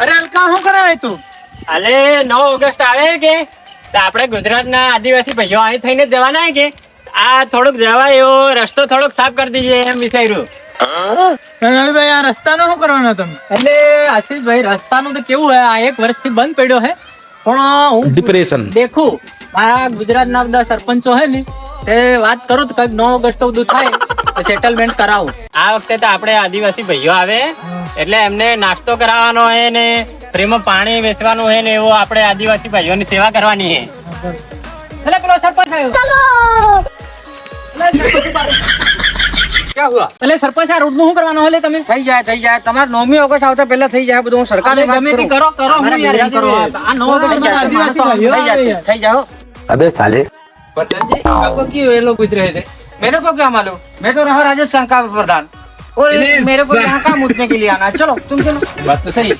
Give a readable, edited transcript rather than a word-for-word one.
અરે અલકા શું કરાવે તું? અલે 9 ઓગસ્ટ આવે કે તો આપણે ગુજરાતના આદિવાસી ભાઈઓ અહીં થઈને જ જવાના હે કે આ થોડુંક જવાય એવો રસ્તો થોડોક સાફ કરી દીજે એમ વિચાર્યું. રવિભાઈ આ રસ્તાનો શું કરવાનો તમે? એટલે આશીષભાઈ રસ્તાનું તો કેવું હે, આ 1 વર્ષથી બંધ પડ્યો હે, પણ હું ડિપ્રેશન દેખું મારા ગુજરાતના બધા સરપંચો હે ને તે વાત કરું તો કઈક 9 ઓગસ્ટ સુધી થાય તો સેટલમેન્ટ કરાવું. આ વખતે તો આપણે આદિવાસી ભાઈઓ આવે એટલે એમને નાસ્તો કરાવવાનો હે ને ફ્રીમાં પાણી વેચવાનું હે ને એવો આપણે આદિવાસી ભાઈઓની સેવા કરવાની હે. એટલે પેલો સરપંચ આવ્યો. ક્યાં હુઆ? એટલે સરપંચ આ રોડ નું શું કરવાનું હે તમે? થઈ જાય તમારે 9મી ઓગસ્ટ આવતા પહેલા થઈ જાય બધું. હું સરકારને વાત ગમે તે કરું. કરો હું યાર એમ કરો. આ 9 ઓગસ્ટ આદિવાસી ભાઈઓ થઈ જાઓ. अबे साले प्रधान जी आपको क्यों ये लोग पूछ रहे थे? मेरे को क्या मालूम, मैं तो रहा राजस्थान का प्रधान और मेरे को यहाँ काम मुद्दे के लिए आना है. चलो तुम चलो. बात तो सही है.